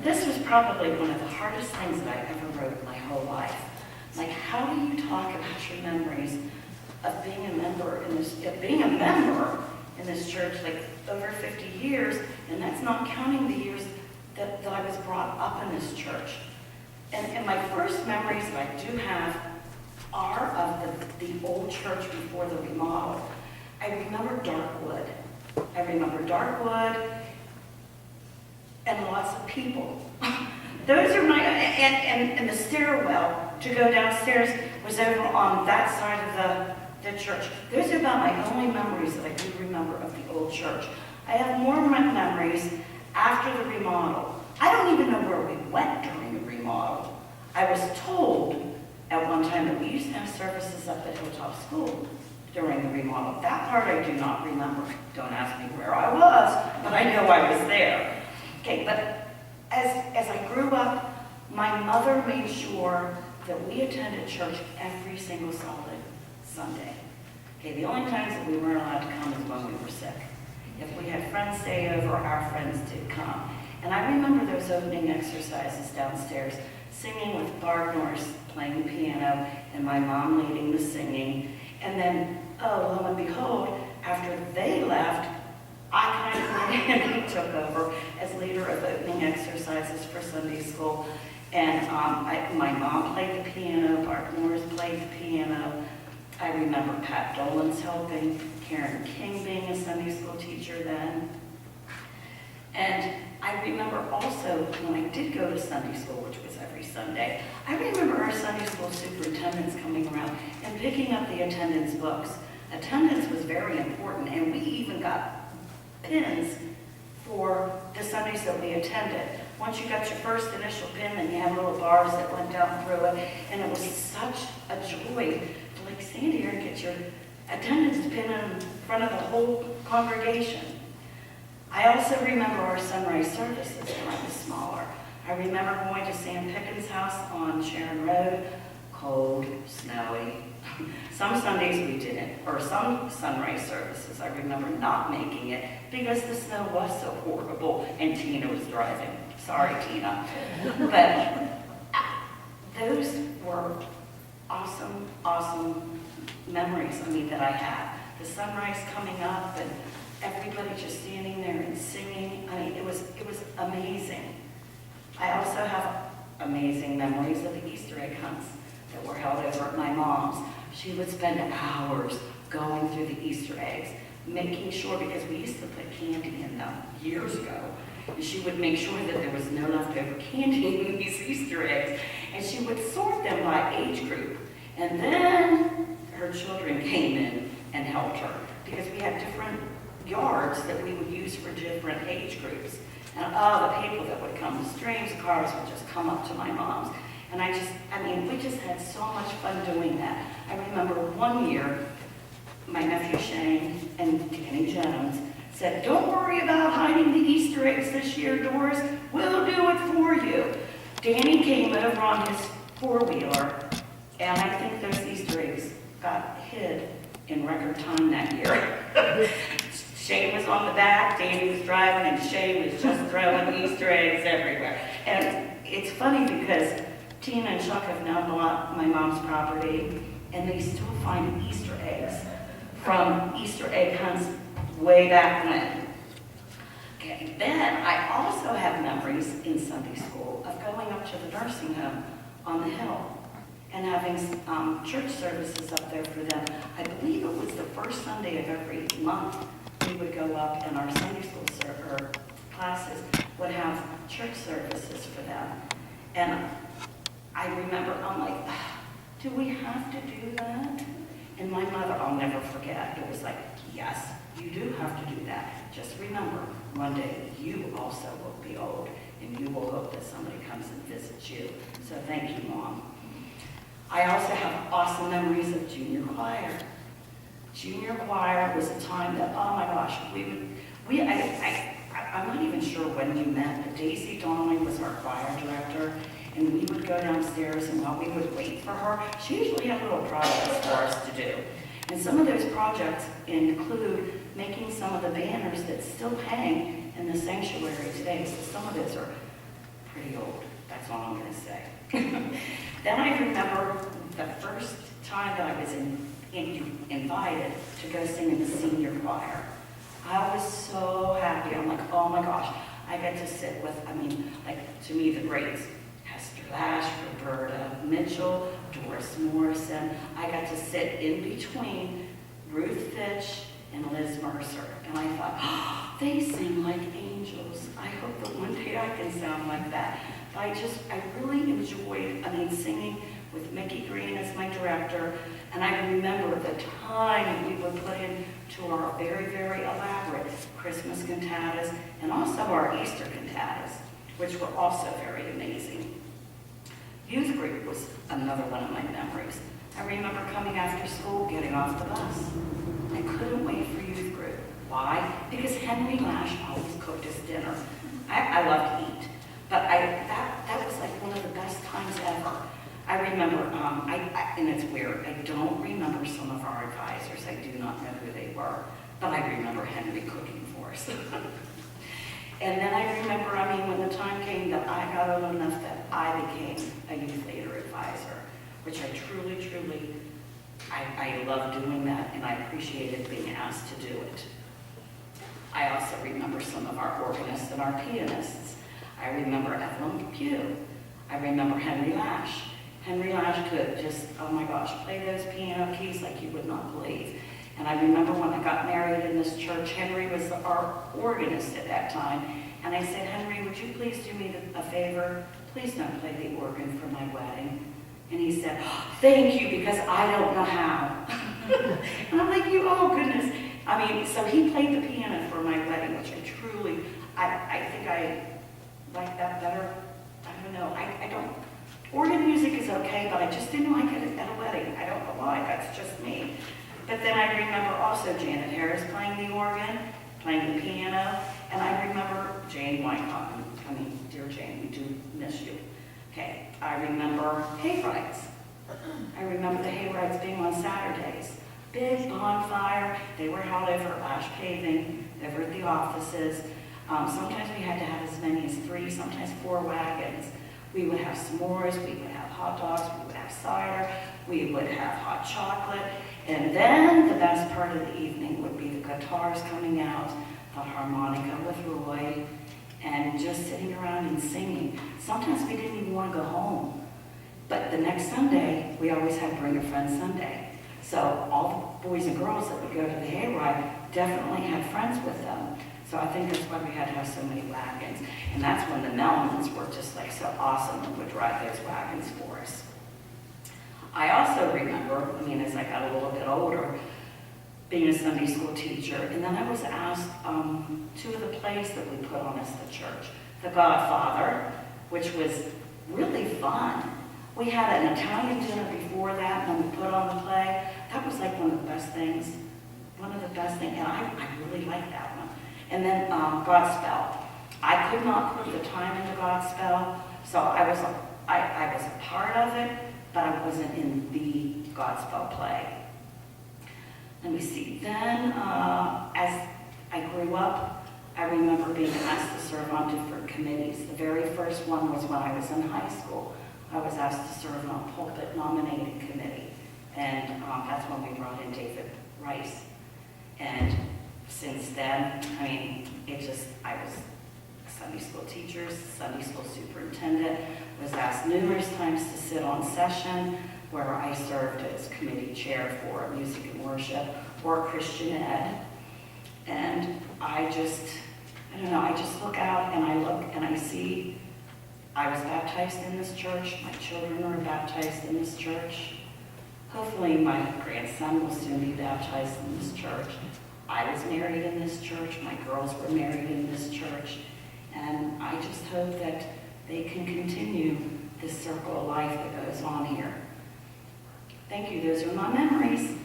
This was probably one of the hardest things that I ever wrote in my whole life. Like, how do you talk about your memories of being a member in this church, like over 50 years, and that's not counting the years that I was brought up in this church. And my first memories that I do have are of the old church before the remodel. I remember Darkwood. And lots of people. Those are my, and the stairwell to go downstairs was over on that side of the church. Those are about my only memories that I do remember of the old church. I have more memories after the remodel. I don't even know where we went during the remodel. I was told at one time that we used to have services up at Hilltop School during the remodel. That part I do not remember. Don't ask me where I was, but I know I was there. Okay, but as I grew up, my mother made sure that we attended church every single solid Sunday. Okay, the only times that we weren't allowed to come is when we were sick. If we had friends stay over, our friends did come. And I remember those opening exercises downstairs, singing with Barb Norris playing the piano and my mom leading the singing. And then, oh, lo and behold, after they left, I kind of went in and took over as leader of opening exercises for Sunday school. And my mom played the piano, Barb Norris played the piano. I remember Pat Dolan's helping, Karen King being a Sunday school teacher then. And I remember also when I did go to Sunday school, which was every Sunday, I remember our Sunday school superintendents coming around and picking up the attendance books. Attendance was very important, and we even got pins for the Sundays that we attended. Once you got your first initial pin, then you had little bars that went down through it, and it was such a joy to like stand here and get your attendance pin in front of the whole congregation. I also remember our sunrise services when I was smaller. I remember going to Sam Pickens' house on Sharon Road, cold, snowy. Some Sundays we didn't, or some sunrise services I remember not making it because the snow was so horrible and Tina was driving. Sorry, Tina. But those were awesome, awesome memories, that I have. The sunrise coming up and everybody just standing there and singing. It was amazing. I also have amazing memories of the Easter egg hunts that were held over at my mom's. She would spend hours going through the Easter eggs, making sure, because we used to put candy in them years ago, and she would make sure that there was no leftover candy in these Easter eggs, and she would sort them by age group. And then her children came in and helped her, because we had different yards that we would use for different age groups. And the people that would come, the streams of cars would just come up to my mom's. And we just had so much fun doing that. I remember one year, my nephew Shane and Danny Jones said, "Don't worry about hiding the Easter eggs this year, Doris. We'll do it for you." Danny came over on his four-wheeler, and I think those Easter eggs got hid in record time that year. Shane was on the back, Danny was driving, and Shane was just throwing Easter eggs everywhere. And it's funny because Tina and Chuck have now bought my mom's property, and they still find Easter eggs from Easter egg hunts way back when. Okay, then I also have memories in Sunday school of going up to the nursing home on the hill and having church services up there for them. I believe it was the first Sunday of every month we would go up, and our Sunday school classes would have church services for them. And I remember, I'm like, do we have to do that? And my mother, I'll never forget, it was like, yes, you do have to do that. Just remember, one day you also will be old, and you will hope that somebody comes and visits you. So thank you, Mom. I also have awesome memories of junior choir. Junior choir was a time that, oh my gosh, I'm not even sure when we met, but Daisy Donnelly was our choir director, and we would go downstairs, and while we would wait for her, she usually had little projects for us to do. And some of those projects include making some of the banners that still hang in the sanctuary today. So some of those are pretty old. That's all I'm going to say. Then I remember the first time that I was invited to go sing in the senior choir. I was so happy. I'm like, oh my gosh, I get to sit with, to me, the greats. Hester Lash, Roberta Mitchell, Doris Morrison. I got to sit in between Ruth Fitch and Liz Mercer. And I thought, oh, they sing like angels. I hope that one day I can sound like that. But I really enjoyed, singing with Mickey Green as my director. And I remember the time we would put into our very, very elaborate Christmas cantatas and also our Easter cantatas, which were also very amazing. Youth group was another one of my memories. I remember coming after school, getting off the bus. I couldn't wait for youth group. Why? Because Henry Lash always cooked us dinner. I love to eat, but that was like one of the best times ever. I remember, and it's weird, I don't remember some of our advisors. I do not know who they were, but I remember Henry cooking for us. And then I remember, when the time came that I got old enough that I became a youth leader advisor, which I truly, I love doing that, and I appreciated being asked to do it. I also remember some of our organists and our pianists. I remember Evelyn Pugh. I remember Henry Lash. Henry Lash could just, oh my gosh, play those piano keys like you would not believe. And I remember when I got married in this church, Henry was our organist at that time. And I said, Henry, would you please do me a favor? Please don't play the organ for my wedding. And he said, oh, thank you, because I don't know how. And I'm like, oh goodness. So he played the piano for my wedding, which I truly, I think I like that better. I don't know. I don't. Organ music is okay, but I just didn't like it at a wedding. I don't know why. That's just me. But then I remember also Janet Harris playing the organ, playing the piano, and I remember Jane Wycott. Dear Jane, we do miss you. Okay, I remember hayrides. I remember the hayrides being on Saturdays. Big bonfire. They were held over at Lash Paving, over at the offices. Sometimes we had to have as many as 3, sometimes 4 wagons. We would have s'mores, we would have hot dogs, we would have cider, we would have hot chocolate. And then the best part of the evening would be the guitars coming out, the harmonica with Roy, and just sitting around and singing. Sometimes we didn't even want to go home. But the next Sunday, we always had Bring a Friend Sunday. So all the boys and girls that would go to the hayride definitely had friends with them. So I think that's why we had to have so many wagons. And that's when the Mellons were just like so awesome and would drive those wagons for us. I also remember, as I got a little bit older, being a Sunday school teacher, and then I was asked 2 of the plays that we put on as the church. The Godfather, which was really fun. We had an Italian dinner before that, and then we put on the play. That was like one of the best things, and I really liked that one. And then Godspell. I could not put the time into Godspell, so I was a part of it, but I wasn't in the Godspell play. Let me see. Then, as I grew up, I remember being asked to serve on different committees. The very first one was when I was in high school. I was asked to serve on a pulpit nominating committee, and that's when we brought in David Rice. And since then, I was a Sunday school teacher, Sunday school superintendent, was asked numerous times to sit on session, where I served as committee chair for music and worship or Christian ed. And I just look out and I see I was baptized in this church. My children are baptized in this church. Hopefully my grandson will soon be baptized in this church. I was married in this church. My girls were married in this church. And I just hope that they can continue this circle of life that goes on here. Thank you. Those are my memories.